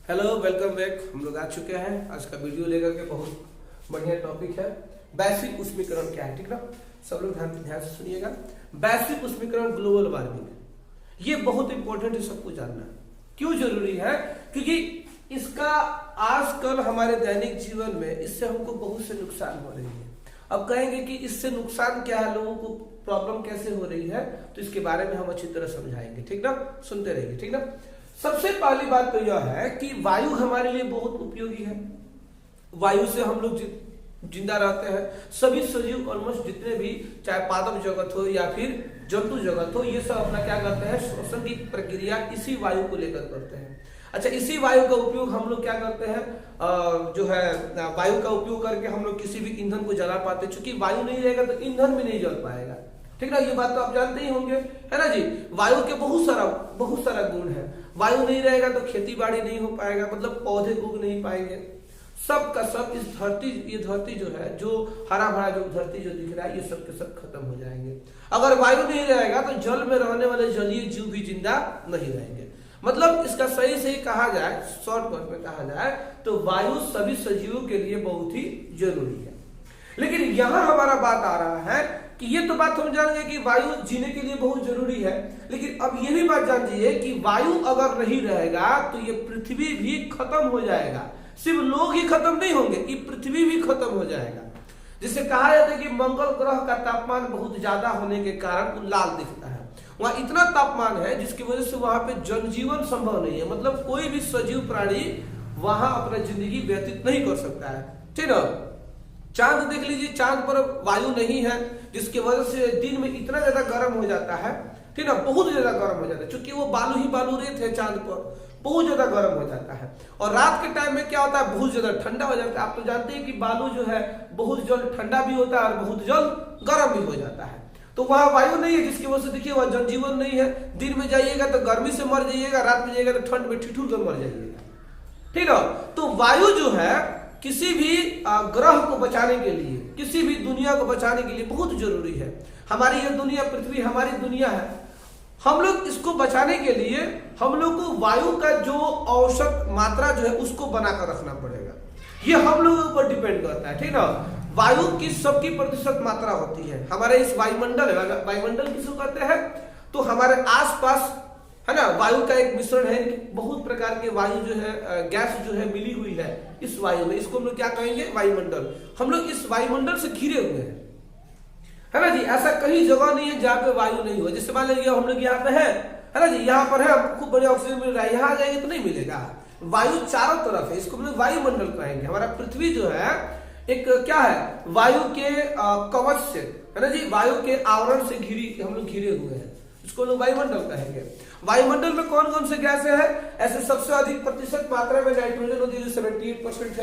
Hello, welcome back. हम लोग आ चुके हैं आज का वीडियो लेकर के। बहुत बढ़िया टॉपिक है, वैश्विक उष्मीकरण क्या है। ठीक ना, सब लोग ध्यान से सुनिएगा। वैश्विक उष्मीकरण, ग्लोबल वार्मिंग, ये बहुत इंपॉर्टेंट है, सबको जानना। क्यों जरूरी है? क्योंकि इसका आजकल हमारे दैनिक जीवन में इससे हमको बहुत से नुकसान हो रही है। अब कहेंगे कि इससे नुकसान क्या है, लोगों को प्रॉब्लम कैसे हो रही है, तो इसके बारे में हम अच्छी तरह समझाएंगे। ठीक ना, सुनते रहिए। ठीक ना, सबसे पहली बात तो यह है कि वायु हमारे लिए बहुत उपयोगी है। वायु से हम लोग जिंदा रहते हैं। सभी सजीव ऑलमोस्ट जितने भी, चाहे पादप जगत हो या फिर जंतु जगत हो, ये सब अपना क्या करते हैं, श्वसन की प्रक्रिया इसी वायु को लेकर करते हैं। अच्छा, इसी वायु का उपयोग हम लोग क्या करते हैं, जो है वायु का उपयोग करके हम लोग किसी भी ईंधन को जला पाते हैं। चूंकि वायु नहीं रहेगा तो ईंधन भी नहीं जल पाएगा। ठीक ना, ये बात तो आप जानते ही होंगे, है ना जी। वायु के बहुत सारा गुण है। वायु नहीं रहेगा तो खेती बाड़ी नहीं हो पाएगा, मतलब पौधे उग नहीं पाएंगे। सब का सब इस धरती, ये धरती जो है, जो हरा भरा जो धरती जो दिख रहा है, ये सब के सब खत्म हो जाएंगे। अगर वायु नहीं रहेगा तो जल में रहने वाले जलीय जीव भी जिंदा नहीं रहेंगे। मतलब इसका सही से कहा जाए, शॉर्टकट में कहा जाए तो वायु सभी सजीवों के लिए बहुत ही जरूरी है। लेकिन यहां हमारा बात आ रहा है कि ये तो बात हम जान गए कि वायु जीने के लिए बहुत जरूरी है, लेकिन अब ये भी बात जानिए कि वायु अगर नहीं रहेगा तो ये पृथ्वी भी खत्म हो जाएगा। सिर्फ लोग ही खत्म नहीं होंगे, ये पृथ्वी भी खत्म हो जाएगा। जिसे कहा जाता है कि मंगल ग्रह का तापमान बहुत ज्यादा होने के कारण वो लाल दिखता है। वहां इतना तापमान है जिसकी वजह से वहां पे जनजीवन संभव नहीं है। मतलब कोई भी सजीव प्राणी वहां अपना जिंदगी व्यतीत नहीं कर सकता है। ठीक है, चांद देख लीजिए, चांद पर वायु नहीं है, जिसकी वजह से दिन में इतना ज्यादा गर्म हो जाता है। ठीक है, बहुत ज्यादा गर्म हो जाता है, क्योंकि वो बालू ही बालू रेत है चांद पर, बहुत ज्यादा गर्म हो जाता है। और रात के टाइम में क्या होता है, बहुत ज्यादा ठंडा हो जाता है। आप तो जानते हैं कि बालू जो है बहुत जल्द ठंडा भी होता है और बहुत जल्द गर्म भी हो जाता है। तो वहां वायु नहीं है, जिसकी वजह से देखिए वहां जनजीवन नहीं है। दिन में जाइएगा तो गर्मी से मर जाइएगा, रात में जाइएगा तो ठंड में ठिठुर कर मर जाइएगा। ठीक है, तो वायु जो है किसी भी ग्रह को बचाने के लिए, किसी भी दुनिया को बचाने के लिए बहुत जरूरी है। हमारी ये दुनिया, पृथ्वी हमारी दुनिया है। हम लोग इसको बचाने के लिए हम लोग को वायु का जो औसत मात्रा जो है उसको बनाकर रखना पड़ेगा। ये हम लोगों पर डिपेंड करता है। ठीक ना, वायु की सबकी प्रतिशत मात्रा होती है हमारे इस वायुमंडल। वायुमंडल किसको कहते हैं, तो हमारे आसपास, है ना, वायु का एक मिश्रण है। बहुत प्रकार के वायु जो है, गैस जो है मिली हुई है इस वायु में। इसको हम लोग क्या कहेंगे, वायुमंडल। हम लोग इस वायुमंडल से घिरे हुए हैं, है ना जी। ऐसा कहीं जगह नहीं है जहाँ पे वायु नहीं हो। जैसे मान लीजिए हम लोग यहाँ पे है ना जी, यहाँ पर है, हमको खूब बढ़िया ऑक्सीजन मिल रहा है। यहाँ आ जाएंगे तो नहीं मिलेगा। वायु चारों तरफ है, इसको हम लोग वायुमंडल कहेंगे। हमारा पृथ्वी जो है एक क्या है, वायु के कवच से, है ना जी, वायु के आवरण से हम लोग घिरे हुए हैं। इसको लोग वायुमंडल कहेंगे। वायुमंडल में कौन कौन से गैस है? ऐसे सबसे अधिक प्रतिशत मात्रा में नाइट्रोजन होती है, 78%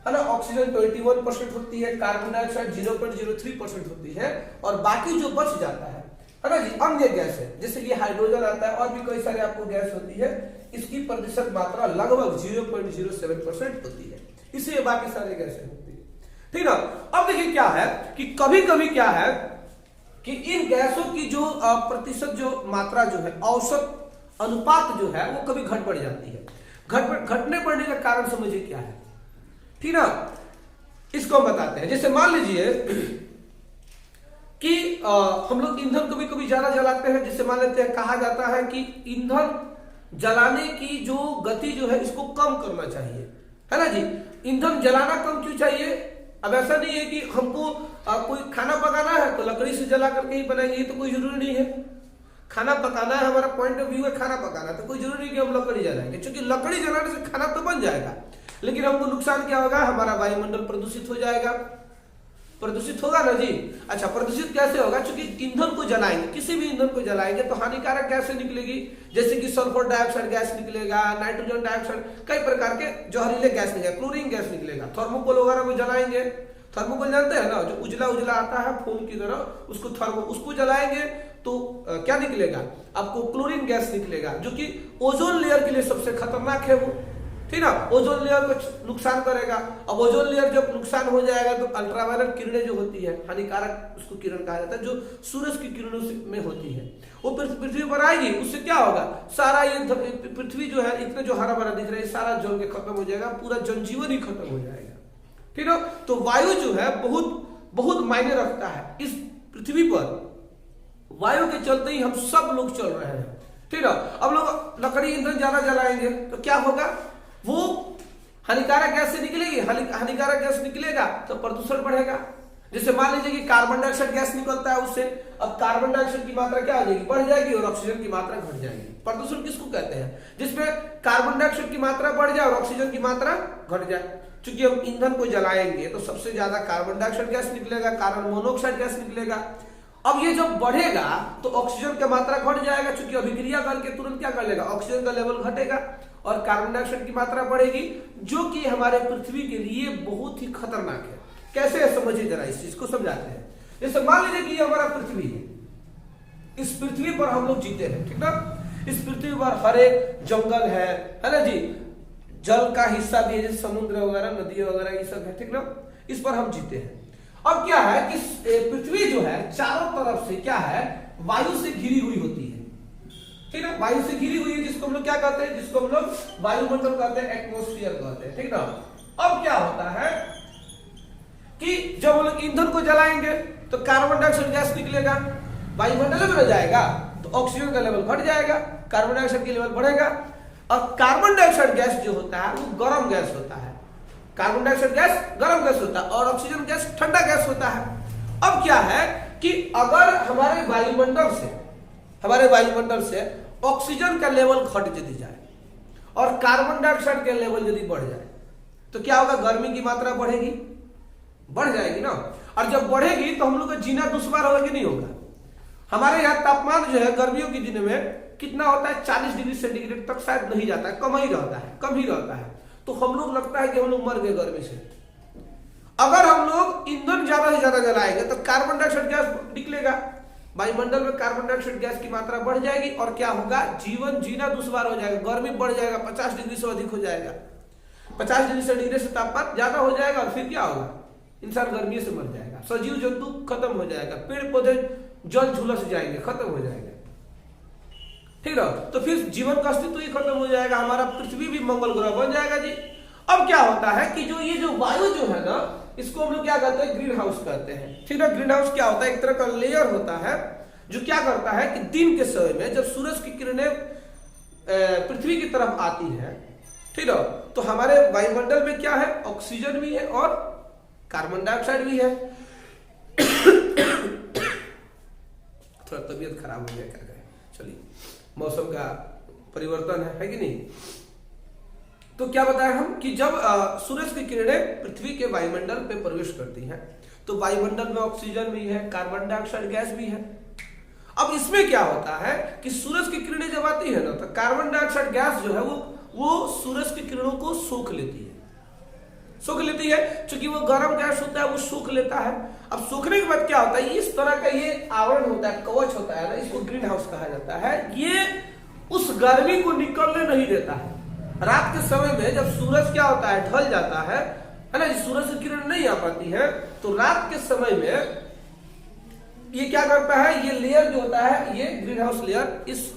है ना। ऑक्सीजन 21% होती है। कार्बन डाइऑक्साइड 0.03% होती है। और बाकी जो बच जाता है ना जी, अन्य गैस है, जैसे कि हाइड्रोजन आता है और भी कई सारे आपको गैस होती है। इसकी प्रतिशत मात्रा लगभग 0.07% होती है। इसलिए बाकी सारे गैसें होती है। ठीक ना, अब देखिए क्या है कि कभी कभी क्या है कि इन गैसों की जो प्रतिशत, जो मात्रा जो है, औसत अनुपात जो है, वो कभी घट बढ़ जाती है। घटने बढ़ने का कारण समझिए क्या है। ठीक ना, इसको हम बताते हैं। जैसे मान लीजिए कि हम लोग ईंधन कभी कभी ज्यादा जलाते हैं। जैसे मान लेते हैं, कहा जाता है कि ईंधन जलाने की जो गति जो है इसको कम करना चाहिए, है ना जी। ईंधन जलाना कम क्यों चाहिए? अब ऐसा नहीं है कि हमको कोई खाना पकाना है तो लकड़ी से जला करके ही बनाएंगे, ये तो कोई जरूरी नहीं है। खाना पकाना है, हमारा पॉइंट ऑफ व्यू है खाना पकाना, तो कोई जरूरी नहीं कि हम लकड़ी जलाएंगे, क्योंकि लकड़ी जलाने से खाना तो बन जाएगा, लेकिन हमको नुकसान क्या होगा, हमारा वायुमंडल प्रदूषित हो जाएगा। प्रदूषित होगा ना जी। अच्छा, प्रदूषित कैसे होगा? क्योंकि ईंधन को जलाएंगे, किसी भी ईंधन को जलाएंगे तो हानिकारक गैसें निकलेगी, जैसे कि सल्फर डाइऑक्साइड गैस निकलेगा, नाइट्रोजन डाइऑक्साइड, कई प्रकार के जहरीले गैस निकलेगा, क्लोरीन गैस निकलेगा। थर्मोकोल वगैरह को जलाएंगे, थर्मोकोल जानते हैं ना, जो उजला उजला आता है फोम की तरह, उसको जलाएंगे तो क्या निकलेगा, आपको क्लोरीन गैस निकलेगा, जो कि ओजोन लेयर के लिए सबसे खतरनाक है वो। ठीक ना, ओजोन लेयर को नुकसान करेगा। अब ओजोन लेयर जब नुकसान हो जाएगा तो अल्ट्रावायलेट किरणें जो होती है, हानिकारक उसको किरण कहा जाता है, जो सूरज की किरणों में होती है, वो पृथ्वी पर आएगी। उससे क्या होगा, सारा ये पृथ्वी जो है, इतने जो हरा भरा दिख रहा है, सारा जल के खत्म हो जाएगा, पूरा जनजीवन ही खत्म हो जाएगा। ठीक है, तो वायु जो है बहुत मायने रखता है। इस पृथ्वी पर वायु के चलते ही हम सब लोग चल रहे हैं। ठीक है, अब लोग लकड़ी ईंधन ज्यादा जलाएंगे तो क्या होगा, वो हानिकारक गैस से निकलेगी, हानिकारक गैस निकलेगा तो प्रदूषण बढ़ेगा। जैसे मान लीजिए कि कार्बन डाइऑक्साइड गैस निकलता है उससे, अब कार्बन डाइऑक्साइड की मात्रा क्या हो जाएगी, बढ़ जाएगी, और ऑक्सीजन की मात्रा घट जाएगी। प्रदूषण किसको कहते हैं, जिसमें कार्बन डाइऑक्साइड की मात्रा बढ़ जाए और ऑक्सीजन की मात्रा घट जाए। चूंकि हम ईंधन को जलाएंगे तो सबसे ज्यादा कार्बन डाइऑक्साइड गैस निकलेगा, कार्बन मोनोऑक्साइड गैस निकलेगा। अब ये जब बढ़ेगा तो ऑक्सीजन की मात्रा घट जाएगा, चूंकि अभिक्रिया करके तुरंत क्या कर लेगा, ऑक्सीजन का लेवल घटेगा और कार्बन डाइऑक्साइड की मात्रा बढ़ेगी, जो कि हमारे पृथ्वी के लिए बहुत ही खतरनाक है। कैसे है समझिए जरा, इस चीज को समझाते हैं। जैसे मान लीजिए कि ये हमारा पृथ्वी है, इस पृथ्वी पर हम लोग जीते हैं, ठीक ना। इस पृथ्वी पर हरे जंगल है ना जी, जल का हिस्सा भी है, जैसे समुद्र वगैरह, नदी वगैरह, ये सब है, ठीक ना। इस पर हम जीते हैं। अब क्या है कि पृथ्वी जो है चारों तरफ से क्या है, वायु से घिरी हुई होती है, ठीक है, वायु से घिरी हुई है, जिसको हम लोग क्या कहते हैं, जिसको हम लोग वायुमंडल कहते हैं, एटमॉस्फेयर कहते हैं, ठीक ना। अब क्या होता है कि जब हम लोग ईंधन को जलाएंगे तो कार्बन डाइऑक्साइड गैस निकलेगा, वायुमंडल में जाएगा तो ऑक्सीजन का लेवल घट जाएगा, कार्बन डाइऑक्साइड का लेवल बढ़ेगा। और कार्बन डाइऑक्साइड गैस जो होता है वो गर्म गैस होता है, कार्बन डाइऑक्साइड गैस गर्म गैस होता है और ऑक्सीजन गैस ठंडा गैस होता है। अब क्या है कि अगर हमारे वायुमंडल से ऑक्सीजन का लेवल घट यदि जाए और कार्बन डाइऑक्साइड का लेवल यदि बढ़ जाए तो क्या होगा, गर्मी की मात्रा बढ़ जाएगी ना। और जब बढ़ेगी तो हम लोग का जीना दुश्वार होगा कि नहीं होगा। हमारे यहाँ तापमान जो है गर्मियों के दिन में कितना होता है, 40 डिग्री सेंटीग्रेड तक शायद नहीं जाता है, कम ही रहता है। तो हम लोग लगता है कि हम लोग मर गए गर्मी से। अगर हम लोग ईंधन ज्यादा से ज्यादा जलाएंगे तो कार्बन डाइऑक्साइड गैस निकलेगा, वायुमंडल में कार्बन डाइऑक्साइड गैस की मात्रा बढ़ जाएगी और क्या होगा, जीवन जीना दुश्वार हो जाएगा, गर्मी बढ़ जाएगा, 50 डिग्री से अधिक हो जाएगा, 50 डिग्री सेंटीग्रेड से तापमान ज्यादा हो जाएगा। और फिर क्या होगा, इंसान गर्मी से मर जाएगा, सजीव जंतु खत्म हो जाएगा, पेड़ पौधे जल झुलस जाएंगे, खत्म हो जाएंगे, ठीक है। तो फिर जीवन का अस्तित्व ही खत्म हो जाएगा, हमारा पृथ्वी भी मंगल ग्रह बन जाएगा जी। अब क्या होता है कि ये जो वायु जो है ना, इसको हम लोग क्या कहते हैं, ग्रीन हाउस कहते हैं, ठीक है। ग्रीन हाउस क्या होता है, एक तरह का लेयर होता है जो क्या करता है कि दिन के समय में जब सूरज की किरणें पृथ्वी की तरफ आती है, ठीक है, तो हमारे वायुमंडल में क्या है, ऑक्सीजन भी है और कार्बन डाइऑक्साइड भी है। थोड़ा तबीयत खराब हो गया, क्या करें, चलिए, मौसम का परिवर्तन है कि नहीं। तो क्या बताया हम कि जब सूरज की किरणें पृथ्वी के वायुमंडल पे प्रवेश करती हैं तो वायुमंडल में ऑक्सीजन भी है, कार्बन डाइऑक्साइड गैस भी है। अब इसमें क्या होता है कि सूरज की किरणें जब आती है ना तो कार्बन डाइऑक्साइड गैस जो है वो सूरज की किरणों को सोख लेती है, क्योंकि वो गर्म गैस होता है, वो सोख लेता है। अब सोखने के बाद क्या होता है, इस तरह का ये आवरण होता है, कवच होता है ना, इसको ग्रीन हाउस कहा जाता है। ये उस गर्मी को निकलने नहीं देता है। रात के समय में जब सूरज क्या होता है, ढल जाता है ना, सूरज की किरण नहीं आ पाती है, तो रात के समय में ये क्या करता है, ये लेयर जो होता है, ये ग्रीन हाउस लेयर इस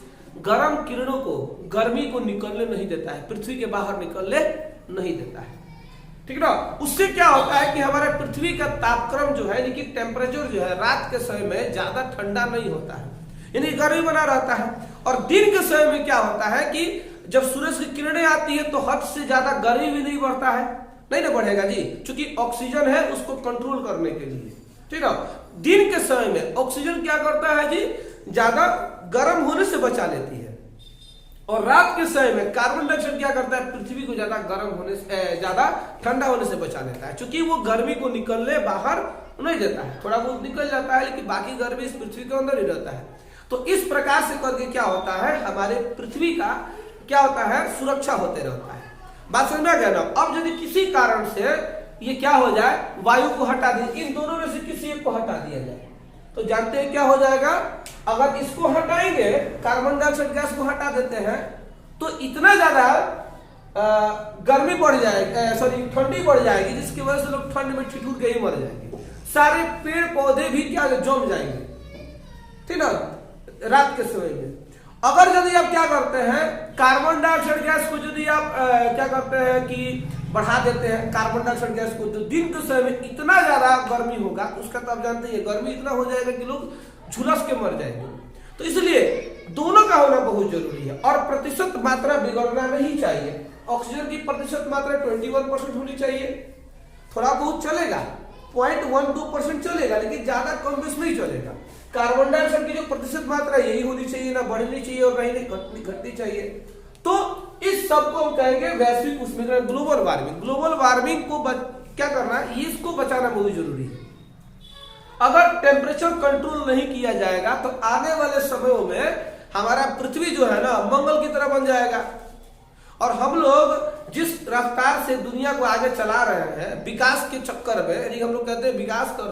गर्म किरणों को, गर्मी को निकलने नहीं देता है, पृथ्वी के बाहर निकलने नहीं देता है, ठीक ना। उससे क्या होता है कि हमारे पृथ्वी का तापक्रम जो है, यानी कि टेम्परेचर जो है, रात के समय में ज्यादा ठंडा नहीं होता है, यानी गर्मी बना रहता है। और दिन के समय में क्या होता है कि जब सूरज की किरणें आती है तो हद से ज्यादा गर्मी भी नहीं बढ़ता है, नहीं ना बढ़ेगा जी, क्योंकि ऑक्सीजन है उसको कंट्रोल करने के लिए, ठीक है। दिन के समय में ऑक्सीजन क्या करता है जी, ज्यादा गर्म होने से बचा लेती है, और रात के समय में कार्बन डाइऑक्साइड क्या करता है, पृथ्वी को ज्यादा गर्म होने से, ज्यादा ठंडा होने से बचा लेता है, क्योंकि वो गर्मी को निकलने बाहर नहीं देता है, थोड़ा बहुत निकल जाता है लेकिन बाकी गर्मी इस पृथ्वी के अंदर ही रहता है। तो इस प्रकार से करके क्या होता है, हमारे पृथ्वी का क्या होता है, सुरक्षा होते रहता है। बात समझ में गया ना। अब यदि किसी कारण से ये क्या हो जाए, वायु को हटा दे, इन दोनों में से किसी एक को हटा दिया जाए, तो जानते हैं क्या हो जाएगा, अगर इसको हटाएंगे, कार्बन डाइऑक्साइड गैस को हटा देते हैं, तो इतना ज्यादा गर्मी बढ़ जाएगी, सॉरी ठंडी बढ़ जाएगी, जिसकी वजह से लोग ठंड में ठिठुर के ही मर जाएंगे। सारे पेड़ पौधे भी क्या जम जाएंगे, ठीक ना, रात के समय में। अगर यदि आप क्या करते हैं, कार्बन डाइऑक्साइड गैस को यदि आप क्या करते हैं कि बढ़ा देते हैं कार्बन डाइऑक्साइड गैस को, तो दिन के समय में इतना ज्यादा गर्मी होगा, उसका तो आप जानते हैं गर्मी इतना हो जाएगा कि लोग झुलस के मर जाएंगे। तो इसलिए दोनों का होना बहुत जरूरी है, और प्रतिशत मात्रा बिगड़ना नहीं चाहिए। ऑक्सीजन की प्रतिशत मात्रा 21% होनी चाहिए, थोड़ा बहुत चलेगा, 0.12% चलेगा, लेकिन ज्यादा कम बेस नहीं चलेगा। कार्बन डाइऑक्साइड की जो प्रतिशत मात्रा यही होनी चाहिए, ना बढ़नी चाहिए और नहीं घटनी चाहिए। तो इस सब को हम कहेंगे वैश्विक उष्मीकरण, ग्लोबल वार्मिंग। ग्लोबल वार्मिंग को क्या करना है, इसको बचाना बहुत जरूरी है। अगर टेम्परेचर कंट्रोल नहीं किया जाएगा तो आने वाले समयों में हमारा पृथ्वी जो है ना मंगल की तरह बन जाएगा। और हम लोग जिस रफ्तार से दुनिया को आगे चला रहे हैं विकास के चक्कर में, यानी हम लोग कहते हैं विकास कर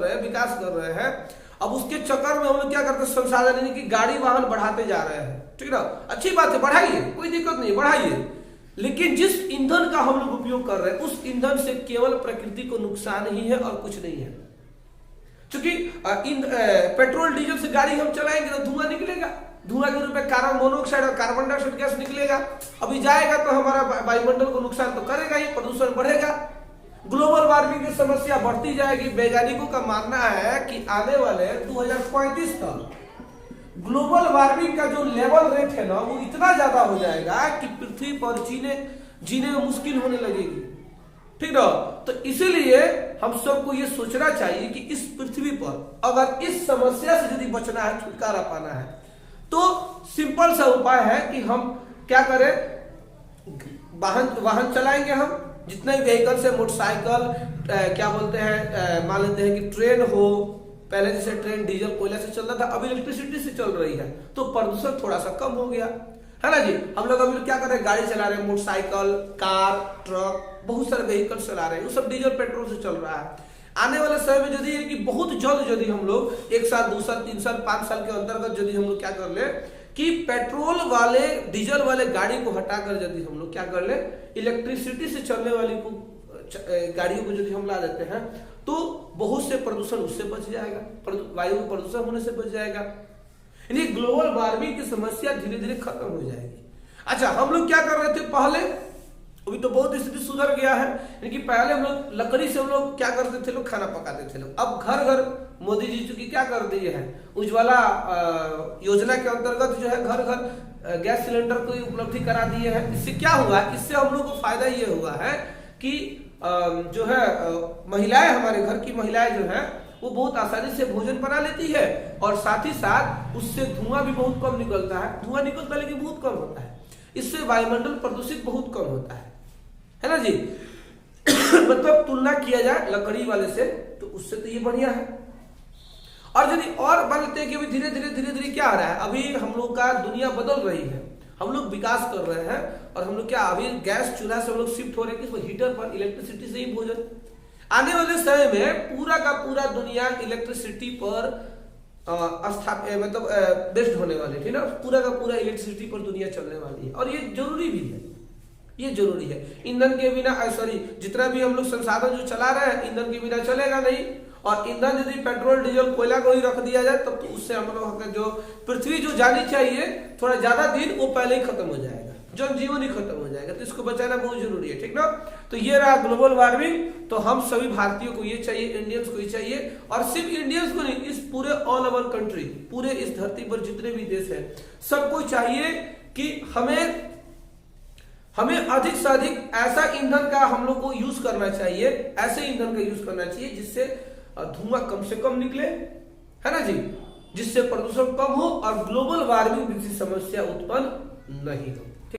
रहे हैं, अब उसके चक्कर में हम लोग क्या करते हैं, संसाधन यानी कि गाड़ी वाहन बढ़ाते जा रहे हैं, ठीक ना, अच्छी बात है, बढ़ाइए, कोई दिक्कत नहीं, बढ़ाइए। लेकिन जिस ईंधन का हम लोग उपयोग कर रहे हैं उस ईंधन से केवल प्रकृति को नुकसान ही है और कुछ नहीं है। क्योंकि पेट्रोल डीजल से गाड़ी हम चलाएंगे तो धुआं निकलेगा, धुआं के रूप में कार्बन मोनोऑक्साइड और कार्बन डाइऑक्साइड गैस निकलेगा। अभी जाएगा तो हमारा वायुमंडल को नुकसान तो करेगा ही, प्रदूषण बढ़ेगा, ग्लोबल वार्मिंग की समस्या बढ़ती जाएगी। वैज्ञानिकों का मानना है कि आने वाले 2035 तक ग्लोबल वार्मिंग का जो लेवल रेट है ना वो इतना ज्यादा हो जाएगा कि पृथ्वी पर जीने में मुश्किल होने लगेगी, ठीक ना। तो इसीलिए हम सबको ये सोचना चाहिए कि इस पृथ्वी पर अगर इस समस्या से यदि बचना है, छुटकारा पाना है, तो सिंपल सा उपाय है कि हम क्या करें, वाहन चलाएंगे, हम जितने व्हीकल्स है, मोटरसाइकिल, क्या बोलते हैं, मान लेते हैं कि ट्रेन हो, पहले जैसे ट्रेन डीजल कोयला से चल रहा था, अभी इलेक्ट्रिसिटी से चल रही है, तो प्रदूषण थोड़ा सा कम हो गया है ना जी। हम लोग अभी क्या कर रहे हैं, गाड़ी चला रहे हैं, मोटरसाइकिल, कार, ट्रक, बहुत सारे व्हीकल चला रहे हैं, वो सब डीजल पेट्रोल से चल रहा है। आने वाले समय में यदि कि बहुत जल्द यदि हम लोग 1 साल 2 साल 3 साल 5 साल के अंतर्गत यदि हम लोग क्या कर ले कि पेट्रोल वाले डीजल वाले गाड़ी को हटाकर यदि हम लोग क्या कर ले इलेक्ट्रिसिटी से चलने वाली गाड़ियों को यदि हम ला देते हैं तो बहुत से प्रदूषण उससे बच जाएगा, वायु प्रदूषण होने से बच जाएगा। यानी ग्लोबल वार्मिंग की समस्या धीरे धीरे खत्म हो जाएगी। अच्छा, हम लोग क्या कर रहे थे पहले, अभी तो बहुत स्थिति सुधर गया है, यानी पहले हम लोग लकड़ी से हम लोग क्या करते थे, लोग खाना पकाते थे लोग। अब घर घर मोदी जी चूंकि क्या कर दिए हैं, उज्ज्वला योजना के अंतर्गत जो है घर घर गैस सिलेंडर को उपलब्धि करा दिए हैं। इससे क्या हुआ, इससे हम लोग को फायदा ये हुआ है कि जो है महिलाएं, हमारे घर की महिलाएं जो है वो बहुत आसानी से भोजन बना लेती है, और साथ ही साथ उससे धुआं भी बहुत कम निकलता है। धुआं निकलता है लेकिन बहुत कम होता है, इससे वायुमंडल प्रदूषित बहुत कम होता है ना जी। मतलब तुलना किया जाए लकड़ी वाले से तो उससे तो ये बढ़िया है। और यदि और मान लेते हैं कि अभी धीरे धीरे क्या आ रहा है, अभी हम लोग का दुनिया बदल रही है, हम लोग विकास कर रहे हैं, और हम लोग क्या अभी गैस चूल्हा से हम लोग शिफ्ट हो रहे हैं किस हीटर पर, इलेक्ट्रिसिटी से ही भोजन। आने वाले समय में पूरा का पूरा दुनिया इलेक्ट्रिसिटी पर मतलब बेस्ड होने वाली है ना, पूरा का पूरा इलेक्ट्रिसिटी पर दुनिया चलने वाली है, और ये जरूरी भी है, ये जरूरी है। ईंधन के बिना सॉरी जितना भी हम लोग संसाधन जो चला रहे हैं ईंधन के बिना चलेगा नहीं, और ईंधन यदि पेट्रोल डीजल कोयला को ही रख दिया जाए तब तो उससे हम लोग जो पृथ्वी जो जानी चाहिए थोड़ा ज्यादा दिन वो पहले ही खत्म हो जाएगा, जनजीवन ही खत्म हो जाएगा। तो इसको बचाना बहुत जरूरी है, ठीक ना। तो ये रहा ग्लोबल वार्मिंग। तो हम सभी भारतीयों को ये चाहिए, इंडियंस को ये चाहिए, और सिर्फ इंडियंस को नहीं, इस पूरे ऑल ओवर कंट्री, पूरे इस धरती पर जितने भी देश है सबको चाहिए कि हमें अधिक से अधिक ऐसा ईंधन का हम लोग को यूज करना चाहिए, ऐसे ईंधन का यूज करना चाहिए जिससे धुआं कम से कम निकले, है ना जी, जिससे प्रदूषण कम हो और ग्लोबल वार्मिंग जैसी समस्या उत्पन्न नहीं हो।